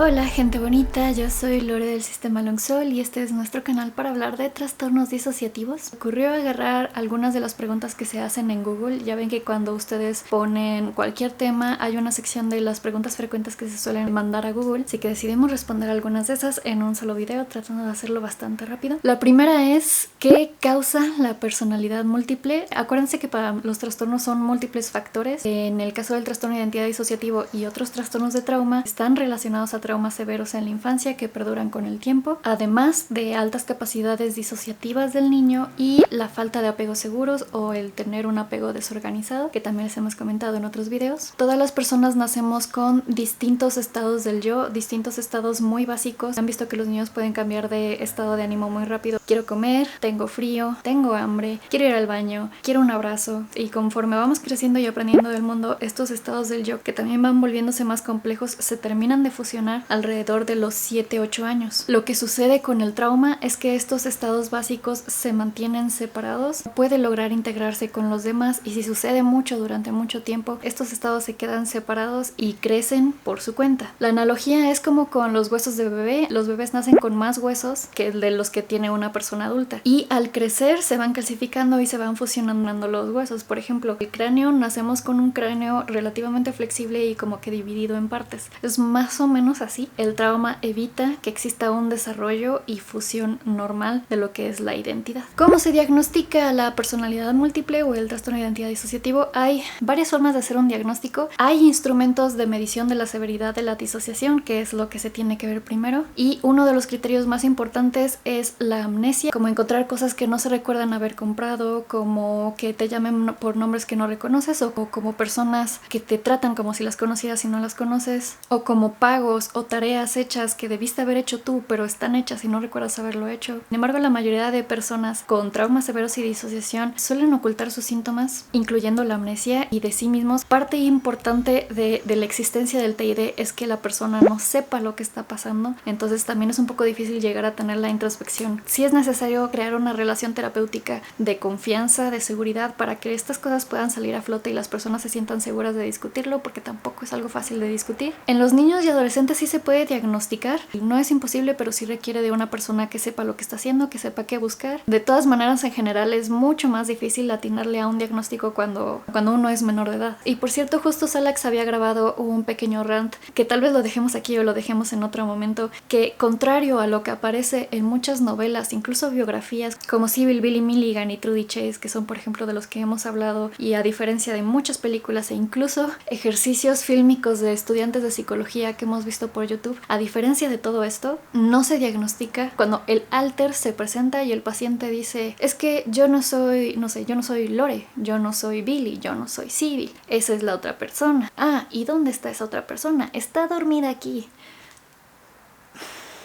Hola gente bonita, yo soy Lore del Sistema Longsol y este es nuestro canal para hablar de trastornos disociativos. Ocurrió agarrar algunas de las preguntas que se hacen en Google. Ya ven que cuando ustedes ponen cualquier tema hay una sección de las preguntas frecuentes que se suelen mandar a Google, así que decidimos responder algunas de esas en un solo video, tratando de hacerlo bastante rápido. La primera es: ¿qué causa la personalidad múltiple? Acuérdense que para los trastornos son múltiples factores. En el caso del trastorno de identidad disociativo y otros trastornos de trauma, están relacionados a traumas severos en la infancia que perduran con el tiempo, además de altas capacidades disociativas del niño y la falta de apegos seguros o el tener un apego desorganizado, que también les hemos comentado en otros videos. Todas las personas nacemos con distintos estados del yo, distintos estados muy básicos. Han visto que los niños pueden cambiar de estado de ánimo muy rápido. Quiero comer, tengo frío, tengo hambre, quiero ir al baño, quiero un abrazo. Y conforme vamos creciendo y aprendiendo del mundo, estos estados del yo, que también van volviéndose más complejos, se terminan de fusionar alrededor de los 7-8 años. Lo que sucede con el trauma es que estos estados básicos se mantienen separados, puede lograr integrarse con los demás, y si sucede mucho durante mucho tiempo, estos estados se quedan separados y crecen por su cuenta. La analogía es como con los huesos de bebé. Los bebés nacen con más huesos que de los que tiene una persona adulta, y al crecer se van calcificando y se van fusionando los huesos. Por ejemplo, el cráneo, nacemos con un cráneo relativamente flexible y como que dividido en partes. Es más o menos así. El trauma evita que exista un desarrollo y fusión normal de lo que es la identidad. ¿Cómo se diagnostica la personalidad múltiple o el trastorno de identidad disociativo? Hay varias formas de hacer un diagnóstico. Hay instrumentos de medición de la severidad de la disociación, que es lo que se tiene que ver primero, y uno de los criterios más importantes es la amnesia, como encontrar cosas que no se recuerdan haber comprado, como que te llamen por nombres que no reconoces, o como personas que te tratan como si las conocieras y no las conoces, o como pagos o tareas hechas que debiste haber hecho tú pero están hechas y no recuerdas haberlo hecho. Sin embargo, la mayoría de personas con traumas severos y disociación suelen ocultar sus síntomas, incluyendo la amnesia, y de sí mismos. Parte importante de la existencia del TID es que la persona no sepa lo que está pasando, entonces también es un poco difícil llegar a tener la introspección. Sí es necesario crear una relación terapéutica de confianza, de seguridad, para que estas cosas puedan salir a flote y las personas se sientan seguras de discutirlo, porque tampoco es algo fácil de discutir. En los niños y adolescentes sí se puede diagnosticar, no es imposible, pero sí requiere de una persona que sepa lo que está haciendo, que sepa qué buscar. De todas maneras, en general es mucho más difícil atinarle a un diagnóstico cuando uno es menor de edad. Y por cierto, justo Salax había grabado un pequeño rant, que tal vez lo dejemos aquí o lo dejemos en otro momento, que contrario a lo que aparece en muchas novelas, incluso biografías como Sybil Billy Milligan y Trudy Chase, que son por ejemplo de los que hemos hablado, y a diferencia de muchas películas e incluso ejercicios fílmicos de estudiantes de psicología que hemos visto por YouTube, a diferencia de todo esto, no se diagnostica cuando el alter se presenta y el paciente dice: es que yo no soy, yo no soy Lore, yo no soy Billy, yo no soy Sybil, esa es la otra persona. Ah, ¿y dónde está esa otra persona? Está dormida aquí.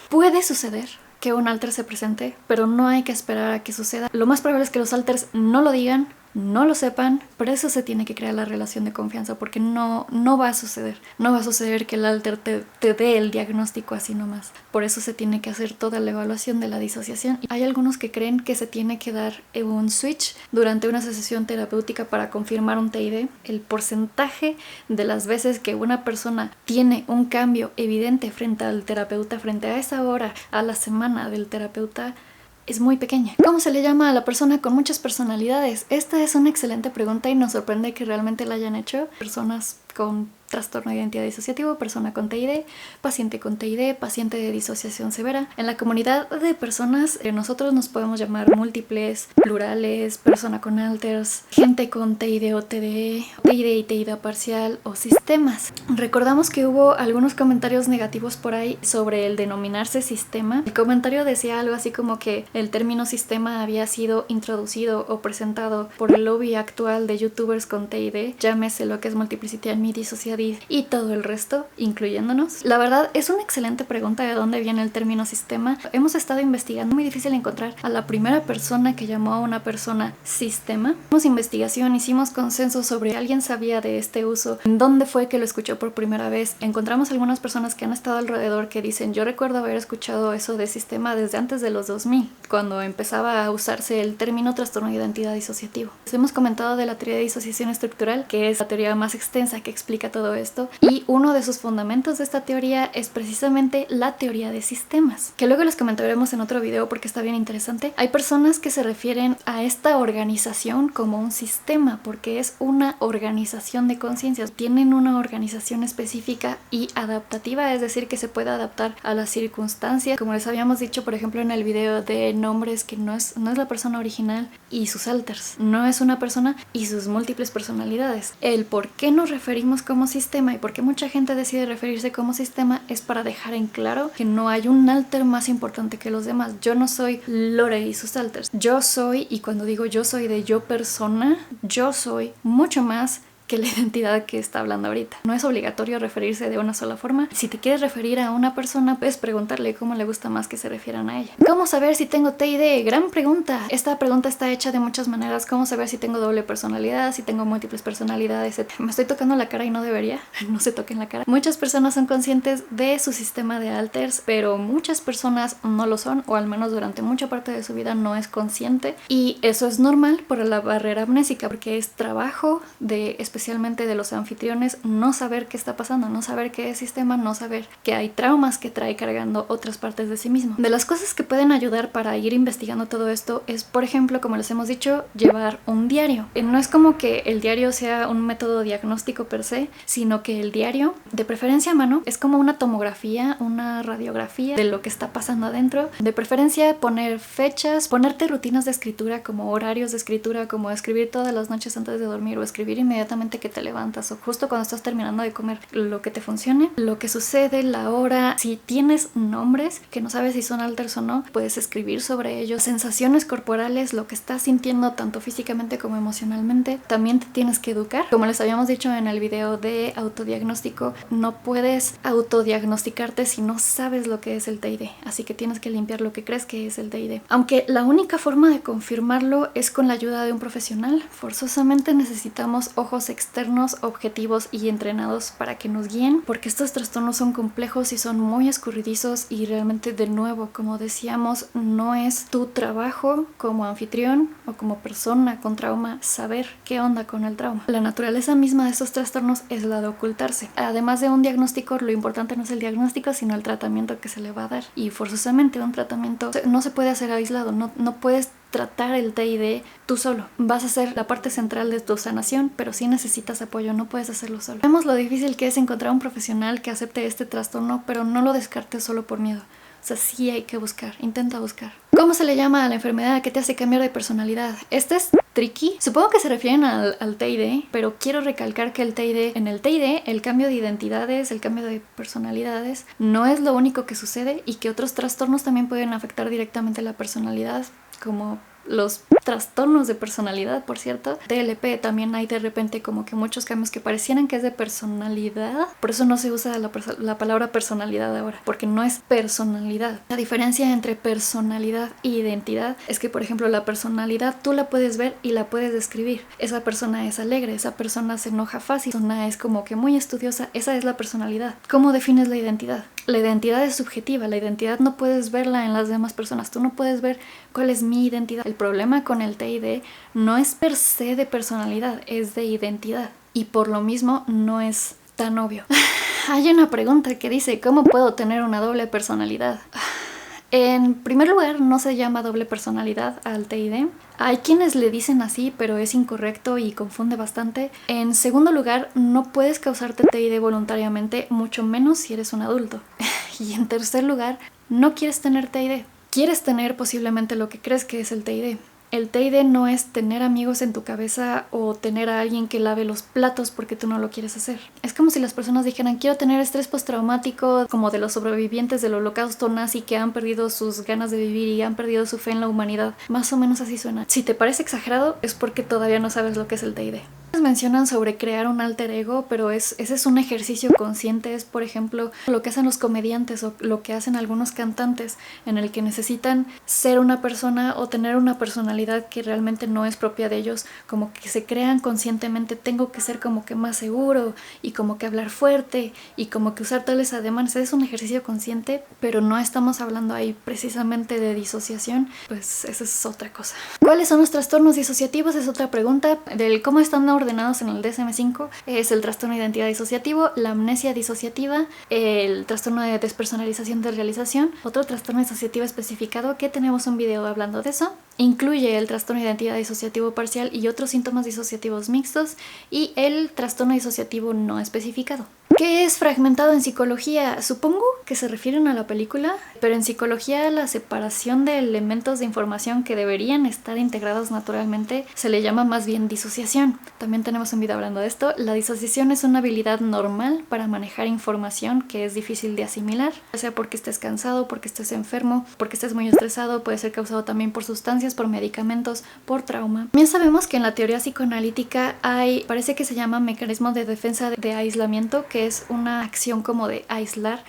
Puede suceder que un alter se presente, pero no hay que esperar a que suceda. Lo más probable es que los alters no lo digan, no lo sepan. Por eso se tiene que crear la relación de confianza, porque no va a suceder. No va a suceder que el alter te dé el diagnóstico así nomás. Por eso se tiene que hacer toda la evaluación de la disociación. Hay algunos que creen que se tiene que dar un switch durante una sesión terapéutica para confirmar un TID. El porcentaje de las veces que una persona tiene un cambio evidente frente al terapeuta, frente a esa hora a la semana del terapeuta, es muy pequeña. ¿Cómo se le llama a la persona con muchas personalidades? Esta es una excelente pregunta y nos sorprende que realmente la hayan hecho. Personas con trastorno de identidad disociativo, persona con TID, paciente de disociación severa. En la comunidad de personas, nosotros nos podemos llamar múltiples, plurales, persona con alters, gente con TID o TDE, TID y TID parcial, o sistemas. Recordamos que hubo algunos comentarios negativos por ahí sobre el denominarse sistema. El comentario decía algo así como que el término sistema había sido introducido o presentado por el lobby actual de youtubers con TID, llámese lo que es multiplicidad, disociación y todo el resto, incluyéndonos. La verdad, es una excelente pregunta de dónde viene el término sistema. Hemos estado investigando, muy difícil encontrar a la primera persona que llamó a una persona sistema. Hicimos investigación, hicimos consenso sobre si alguien sabía de este uso, en dónde fue que lo escuchó por primera vez. Encontramos algunas personas que han estado alrededor que dicen: yo recuerdo haber escuchado eso de sistema desde antes de los 2000, cuando empezaba a usarse el término trastorno de identidad disociativo. Hemos comentado de la teoría de disociación estructural, que es la teoría más extensa que explica todo esto. Y uno de sus fundamentos de esta teoría es precisamente la teoría de sistemas, que luego les comentaremos en otro video porque está bien interesante. Hay personas que se refieren a esta organización como un sistema, porque es una organización de conciencias. Tienen una organización específica y adaptativa, es decir, que se puede adaptar a las circunstancias. Como les habíamos dicho, por ejemplo, en el video de nombres, que no es la persona original y sus alters, no es una persona y sus múltiples personalidades. El por qué nos referimos como sistema y por qué mucha gente decide referirse como sistema es para dejar en claro que no hay un alter más importante que los demás. Yo no soy Lore y sus alters. Yo soy, y cuando digo yo soy de yo persona, yo soy mucho más que la identidad que está hablando ahorita. No es obligatorio referirse de una sola forma. Si te quieres referir a una persona, puedes preguntarle cómo le gusta más que se refieran a ella. ¿Cómo saber si tengo TID? Gran pregunta. Esta pregunta está hecha de muchas maneras. ¿Cómo saber si tengo doble personalidad? Si tengo múltiples personalidades. Me estoy tocando la cara y no debería. No se toquen la cara. Muchas personas son conscientes de su sistema de alters, pero muchas personas no lo son, o al menos durante mucha parte de su vida no es consciente. Y eso es normal por la barrera amnésica, porque es trabajo especialmente de los anfitriones, no saber qué está pasando, no saber qué es sistema, no saber que hay traumas que trae cargando otras partes de sí mismo. De las cosas que pueden ayudar para ir investigando todo esto es, por ejemplo, como les hemos dicho, llevar un diario. No es como que el diario sea un método diagnóstico per se, sino que el diario, de preferencia a mano, es como una tomografía, una radiografía de lo que está pasando adentro. De preferencia poner fechas, ponerte rutinas de escritura, como horarios de escritura, como escribir todas las noches antes de dormir o escribir inmediatamente que te levantas o justo cuando estás terminando de comer, lo que te funcione, lo que sucede, la hora. Si tienes nombres que no sabes si son alters o no, puedes escribir sobre ellos. Sensaciones corporales, lo que estás sintiendo tanto físicamente como emocionalmente. También te tienes que educar. Como les habíamos dicho en el video de autodiagnóstico, no puedes autodiagnosticarte si no sabes lo que es el TID, así que tienes que limpiar lo que crees que es el TID. Aunque la única forma de confirmarlo es con la ayuda de un profesional, forzosamente necesitamos ojos externos, objetivos y entrenados para que nos guíen, porque estos trastornos son complejos y son muy escurridizos y realmente, de nuevo, como decíamos, no es tu trabajo como anfitrión o como persona con trauma saber qué onda con el trauma. La naturaleza misma de estos trastornos es la de ocultarse. Además de un diagnóstico, lo importante no es el diagnóstico, sino el tratamiento que se le va a dar, y forzosamente un tratamiento no se puede hacer aislado, no puedes tratar el TID tú solo. Vas a ser la parte central de tu sanación, pero sí necesitas apoyo, no puedes hacerlo solo. Sabemos lo difícil que es encontrar un profesional que acepte este trastorno, pero no lo descartes solo por miedo. O sea, sí hay que buscar, intenta buscar. ¿Cómo se le llama a la enfermedad que te hace cambiar de personalidad? Este es tricky. Supongo que se refieren al TID, pero quiero recalcar que en el TID, el cambio de identidades, el cambio de personalidades, no es lo único que sucede, y que otros trastornos también pueden afectar directamente la personalidad, como los trastornos de personalidad, por cierto. TLP también hay de repente como que muchos cambios que parecieran que es de personalidad, por eso no se usa la palabra personalidad ahora, porque no es personalidad. La diferencia entre personalidad e identidad es que, por ejemplo, la personalidad tú la puedes ver y la puedes describir. Esa persona es alegre, esa persona se enoja fácil, esa persona es como que muy estudiosa. Esa es la personalidad. ¿Cómo defines la identidad? La identidad es subjetiva, la identidad no puedes verla en las demás personas, tú no puedes ver cuál es mi identidad. El problema con el TID no es per se de personalidad, es de identidad, y por lo mismo no es tan obvio. Hay una pregunta que dice, ¿cómo puedo tener una doble personalidad? En primer lugar, no se llama doble personalidad al TID. Hay quienes le dicen así, pero es incorrecto y confunde bastante. En segundo lugar, no puedes causarte TID voluntariamente, mucho menos si eres un adulto. Y en tercer lugar, no quieres tener TID. Quieres tener posiblemente lo que crees que es el TID. El TID no es tener amigos en tu cabeza o tener a alguien que lave los platos porque tú no lo quieres hacer. Es como si las personas dijeran, quiero tener estrés postraumático, como de los sobrevivientes del holocausto nazi que han perdido sus ganas de vivir y han perdido su fe en la humanidad. Más o menos así suena. Si te parece exagerado, es porque todavía no sabes lo que es el TID. Mencionan sobre crear un alter ego, pero ese es un ejercicio consciente. Es, por ejemplo, lo que hacen los comediantes o lo que hacen algunos cantantes, en el que necesitan ser una persona o tener una personalidad que realmente no es propia de ellos, como que se crean conscientemente, tengo que ser como que más seguro y como que hablar fuerte y como que usar tales ademanes. Es un ejercicio consciente, pero no estamos hablando ahí precisamente de disociación, pues esa es otra cosa. ¿Cuáles son los trastornos disociativos? Es otra pregunta. Del cómo están ordenados en el DSM-5 es el trastorno de identidad disociativo, la amnesia disociativa, el trastorno de despersonalización de realización, otro trastorno disociativo especificado que tenemos un video hablando de eso. Incluye el trastorno de identidad disociativo parcial y otros síntomas disociativos mixtos y el trastorno disociativo no especificado. ¿Qué es fragmentado en psicología? Supongo que se refieren a la película, pero en psicología la separación de elementos de información que deberían estar integrados naturalmente se le llama más bien disociación. También tenemos un video hablando de esto. La disociación es una habilidad normal para manejar información que es difícil de asimilar, ya sea porque estés cansado, porque estés enfermo, porque estés muy estresado, puede ser causado también por sustancias, por medicamentos, por trauma. Bien sabemos que en la teoría psicoanalítica parece que se llama mecanismo de defensa de aislamiento, que es una acción como de aislar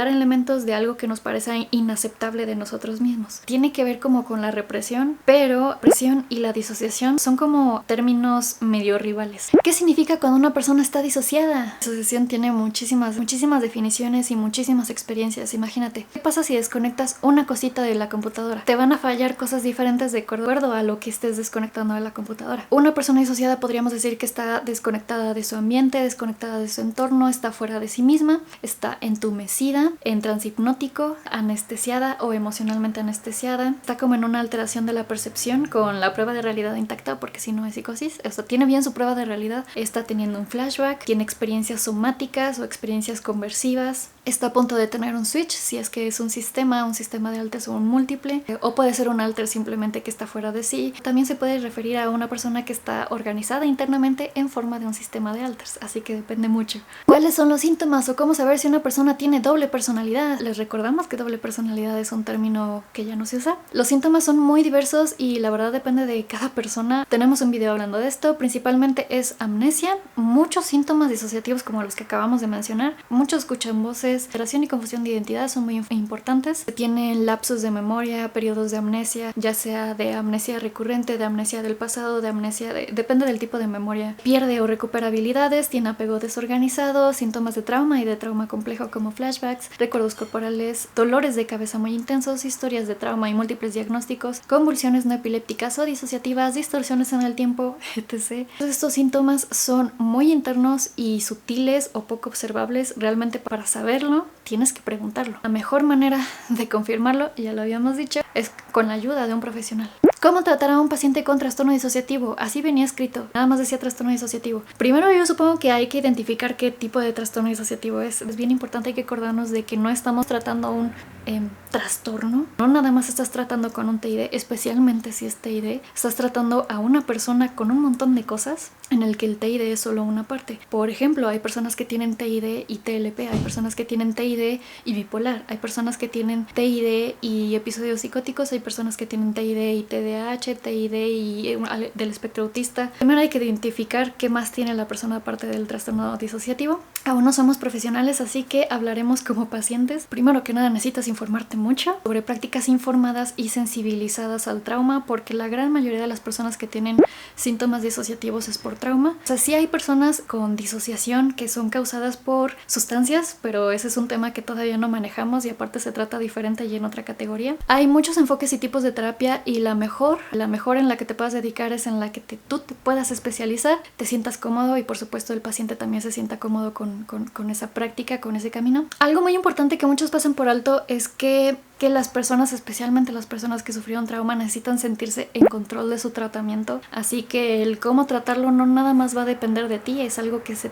elementos de algo que nos parece inaceptable de nosotros mismos. Tiene que ver como con la represión, pero la represión y la disociación son como términos medio rivales. ¿Qué significa cuando una persona está disociada? La disociación tiene muchísimas definiciones y muchísimas experiencias. Imagínate, ¿qué pasa si desconectas una cosita de la computadora? Te van a fallar cosas diferentes de acuerdo a lo que estés desconectando de la computadora. Una persona disociada podríamos decir que está desconectada de su ambiente, desconectada de su entorno, está fuera de sí misma, está entumecida, en trance hipnótico, anestesiada o emocionalmente anestesiada, está como en una alteración de la percepción con la prueba de realidad intacta, porque si no es psicosis, o sea, tiene bien su prueba de realidad, está teniendo un flashback, tiene experiencias somáticas o experiencias conversivas, está a punto de tener un switch si es que es un sistema de alters o un múltiple, o puede ser un alter simplemente que está fuera de sí. También se puede referir a una persona que está organizada internamente en forma de un sistema de alters, así que depende mucho. ¿Cuáles son los síntomas o cómo saber si una persona tiene doble personalidad? Les recordamos que doble personalidad es un término que ya no se usa. Los síntomas son muy diversos y la verdad depende de cada persona. Tenemos un video hablando de esto. Principalmente es amnesia, muchos síntomas disociativos como los que acabamos de mencionar, muchos escuchan voces, alteración y confusión de identidad son muy importantes. Tienen lapsos de memoria, periodos de amnesia, ya sea de amnesia recurrente, de amnesia del pasado, de amnesia depende del tipo de memoria. Pierde o recupera habilidades, tiene apego desorganizado, síntomas de trauma y de trauma complejo como flashbacks, recuerdos corporales, dolores de cabeza muy intensos, historias de trauma y múltiples diagnósticos, convulsiones no epilépticas o disociativas, distorsiones en el tiempo, etc. Todos estos síntomas son muy internos y sutiles o poco observables. Realmente para saberlo tienes que preguntarlo. La mejor manera de confirmarlo, ya lo habíamos dicho, es con la ayuda de un profesional. ¿Cómo tratar a un paciente con trastorno disociativo? Así venía escrito, nada más decía trastorno disociativo. Primero yo supongo que hay que identificar qué tipo de trastorno disociativo es. Es bien importante, hay que acordarnos de que no estamos tratando un trastorno. No nada más estás tratando con un TID, especialmente si es TID. Estás tratando a una persona con un montón de cosas en el que el TID es solo una parte. Por ejemplo, hay personas que tienen TID y TLP, hay personas que tienen TID y bipolar, hay personas que tienen TID y episodios psicóticos, hay personas que tienen TID y TDAH, TID y del espectro autista. Primero hay que identificar qué más tiene la persona aparte del trastorno disociativo. Aún no somos profesionales, así que hablaremos como pacientes. Primero que nada necesitas informarte mucho sobre prácticas informadas y sensibilizadas al trauma, porque la gran mayoría de las personas que tienen síntomas disociativos es por trauma. O sea, sí hay personas con disociación que son causadas por sustancias, pero ese es un tema que todavía no manejamos y aparte se trata diferente y en otra categoría. Hay muchos enfoques y tipos de terapia y la mejor en la que te puedas dedicar es en la que tú te puedas especializar, te sientas cómodo y por supuesto el paciente también se sienta cómodo con esa práctica, con ese camino. Algo muy importante que muchos pasan por alto es que las personas, especialmente las personas que sufrieron trauma, necesitan sentirse en control de su tratamiento, así que el cómo tratarlo no nada más va a depender de ti, es algo que se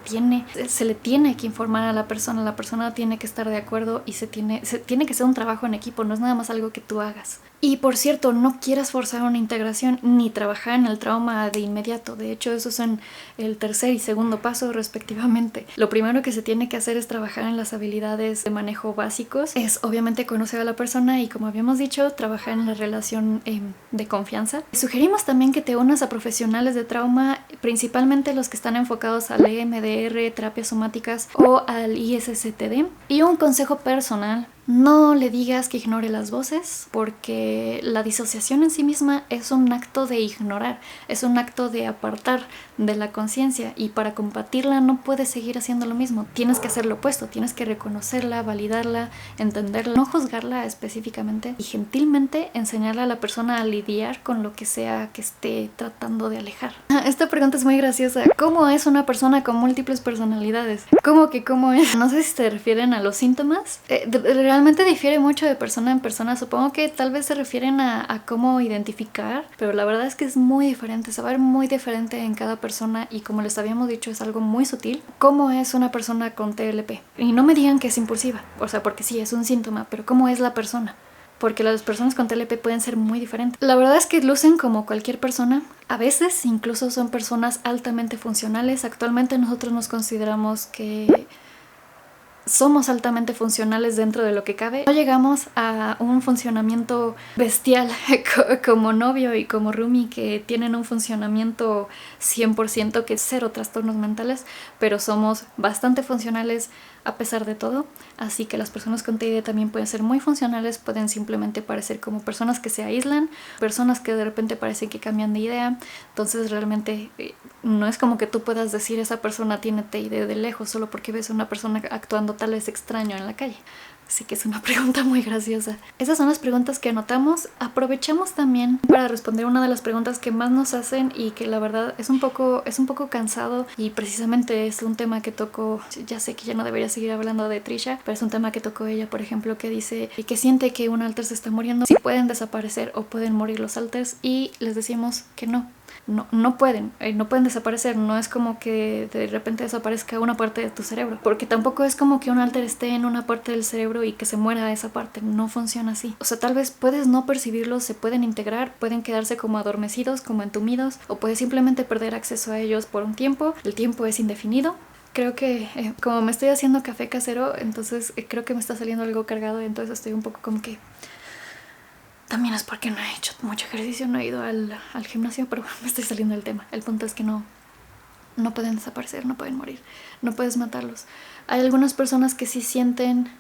le tiene que informar a la persona tiene que estar de acuerdo y se tiene que ser un trabajo en equipo, no es nada más algo que tú hagas. Y por cierto, no quieras forzar una integración ni trabajar en el trauma de inmediato. De hecho, esos son el tercer y segundo paso respectivamente. Lo primero que se tiene que hacer es trabajar en las habilidades de manejo básicos. Es obviamente conocer a la persona y, como habíamos dicho, trabajar en la relación de confianza. Sugerimos también que te unas a profesionales de trauma, principalmente los que están enfocados al EMDR, terapias somáticas o al ISSTD. Y un consejo personal: No le digas que ignore las voces, porque la disociación en sí misma es un acto de ignorar, es un acto de apartar de la conciencia, y para combatirla no puedes seguir haciendo lo mismo. Tienes que hacer lo opuesto, tienes que reconocerla, validarla, entenderla, no juzgarla específicamente y gentilmente enseñarle a la persona a lidiar con lo que sea que esté tratando de alejar. Esta pregunta es muy graciosa. ¿Cómo es una persona con múltiples personalidades? ¿Cómo es? No sé si se refieren a los síntomas. Realmente difiere mucho de persona en persona. Supongo que tal vez se refieren a cómo identificar, pero la verdad es que es muy diferente. Se va a ver muy diferente en cada persona, y como les habíamos dicho, es algo muy sutil. ¿Cómo es una persona con TLP? Y no me digan que es impulsiva, o sea, porque sí, es un síntoma, pero ¿cómo es la persona? Porque las personas con TLP pueden ser muy diferentes. La verdad es que lucen como cualquier persona. A veces incluso son personas altamente funcionales. Actualmente nosotros nos consideramos que somos altamente funcionales dentro de lo que cabe. No llegamos a un funcionamiento bestial como novio y como roomie, que tienen un funcionamiento 100%, que es cero trastornos mentales, pero somos bastante funcionales a pesar de todo. Así que las personas con TID también pueden ser muy funcionales, pueden simplemente parecer como personas que se aíslan, personas que de repente parecen que cambian de idea. Entonces realmente no es como que tú puedas decir esa persona tiene TID de lejos solo porque ves a una persona actuando tal vez extraño en la calle. Así que es una pregunta muy graciosa. Esas son las preguntas que anotamos. Aprovechamos también para responder una de las preguntas que más nos hacen y que la verdad es un poco cansado, y precisamente es un tema que tocó. Ya sé que ya no debería seguir hablando de Trisha, pero es un tema que tocó ella, por ejemplo, que dice que siente que un alter se está muriendo, si pueden desaparecer o pueden morir los alters, y les decimos que no. No pueden desaparecer. No es como que de repente desaparezca una parte de tu cerebro, porque tampoco es como que un alter esté en una parte del cerebro y que se muera esa parte. No funciona así. O sea, tal vez puedes no percibirlos, se pueden integrar, pueden quedarse como adormecidos, como entumidos, o puedes simplemente perder acceso a ellos por un tiempo. El tiempo es indefinido. Creo que como me estoy haciendo café casero, entonces creo que me está saliendo algo cargado, entonces estoy un poco como que... También es porque no he hecho mucho ejercicio, no he ido al gimnasio, pero me estoy saliendo del tema. El punto es que no pueden desaparecer, no pueden morir, no puedes matarlos. Hay algunas personas que sí sienten...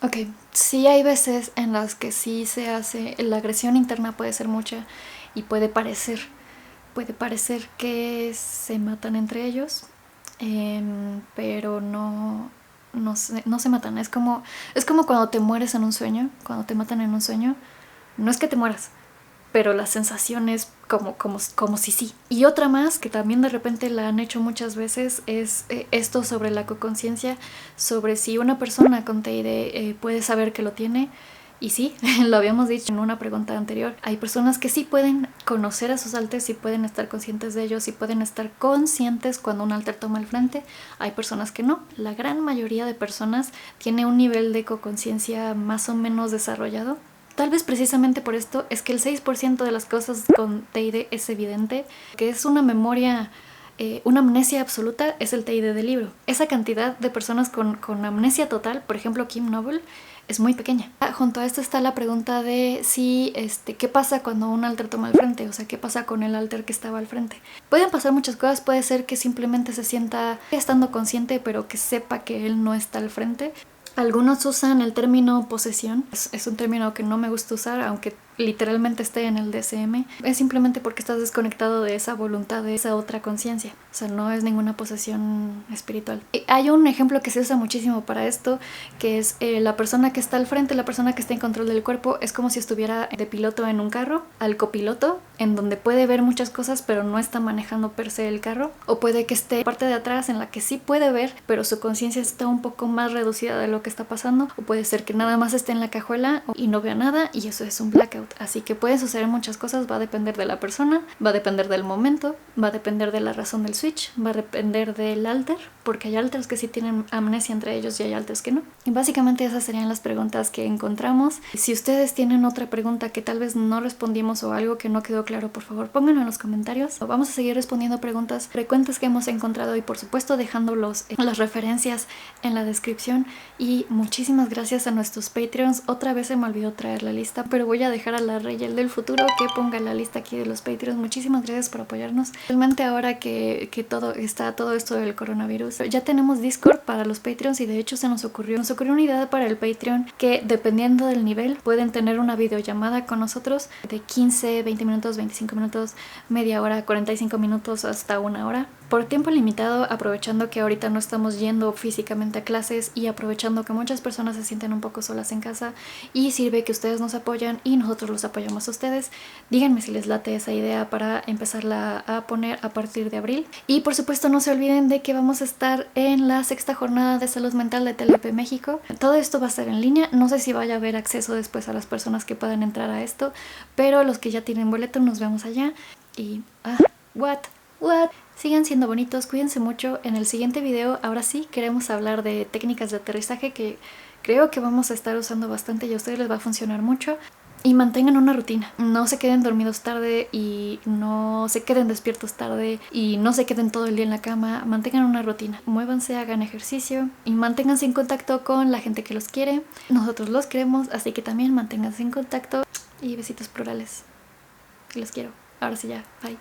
Ok, sí hay veces en las que sí se hace... La agresión interna puede ser mucha y puede parecer que se matan entre ellos, pero no se matan. Es como cuando te mueres en un sueño, cuando te matan en un sueño. No es que te mueras, pero la sensación es como si sí. Y otra más que también de repente la han hecho muchas veces es esto sobre la coconciencia, sobre si una persona con TID puede saber que lo tiene. Y sí, lo habíamos dicho en una pregunta anterior, hay personas que sí pueden conocer a sus alters, sí pueden estar conscientes de ellos, sí pueden estar conscientes cuando un alter toma el frente. Hay personas que no. La gran mayoría de personas tiene un nivel de coconciencia más o menos desarrollado. Tal vez precisamente por esto es que el 6% de las cosas con TID es evidente, que es una memoria... una amnesia absoluta es el TID del libro. Esa cantidad de personas con amnesia total, por ejemplo Kim Noble, es muy pequeña. Junto a esto está la pregunta de si, ¿qué pasa cuando un alter toma el frente? O sea, ¿qué pasa con el alter que estaba al frente? Pueden pasar muchas cosas. Puede ser que simplemente se sienta estando consciente, pero que sepa que él no está al frente. Algunos usan el término posesión. Es un término que no me gusta usar, aunque literalmente esté en el DSM. Es simplemente porque estás desconectado de esa voluntad, de esa otra conciencia. O sea, no es ninguna posesión espiritual. Hay un ejemplo que se usa muchísimo para esto, que es la persona que está al frente, la persona que está en control del cuerpo. Es como si estuviera de piloto en un carro, al copiloto, en donde puede ver muchas cosas, pero no está manejando per se el carro. O puede que esté en la parte de atrás, en la que sí puede ver, pero su conciencia está un poco más reducida de lo que está pasando. O puede ser que nada más esté en la cajuela y no vea nada, y eso es un blackout. Así que puede suceder muchas cosas. Va a depender de la persona, va a depender del momento, va a depender de la razón del switch, va a depender del alter, porque hay alters que sí tienen amnesia entre ellos y hay alters que no. Y básicamente esas serían las preguntas que encontramos. Si ustedes tienen otra pregunta que tal vez no respondimos o algo que no quedó claro, por favor pónganlo en los comentarios. Vamos a seguir respondiendo preguntas frecuentes que hemos encontrado y por supuesto dejándolos las referencias en la descripción. Y muchísimas gracias a nuestros Patreons. Otra vez se me olvidó traer la lista, pero voy a dejar a la Reyel del futuro que ponga la lista aquí de los Patreons. Muchísimas gracias por apoyarnos. Realmente ahora que todo esto del coronavirus, ya tenemos Discord para los Patreons y de hecho nos ocurrió una idea para el Patreon que dependiendo del nivel pueden tener una videollamada con nosotros de 15, 20 minutos, 25 minutos, media hora, 45 minutos hasta una hora. Por tiempo limitado, aprovechando que ahorita no estamos yendo físicamente a clases y aprovechando que muchas personas se sienten un poco solas en casa y sirve que ustedes nos apoyan y nosotros los apoyamos a ustedes. Díganme si les late esa idea para empezarla a poner a partir de abril. Y por supuesto no se olviden de que vamos a estar en la 6ª jornada de salud mental de TLP México. Todo esto va a estar en línea, no sé si vaya a haber acceso después a las personas que puedan entrar a esto, pero los que ya tienen boleto nos vemos allá. Y what? Sigan siendo bonitos, cuídense mucho. En el siguiente video, ahora sí, queremos hablar de técnicas de aterrizaje que creo que vamos a estar usando bastante y a ustedes les va a funcionar mucho. Y mantengan una rutina, no se queden dormidos tarde y no se queden despiertos tarde y no se queden todo el día en la cama. Mantengan una rutina, muévanse, hagan ejercicio y manténganse en contacto con la gente que los quiere. Nosotros los queremos, así que también manténganse en contacto y besitos plurales. Los quiero. Ahora sí ya, bye.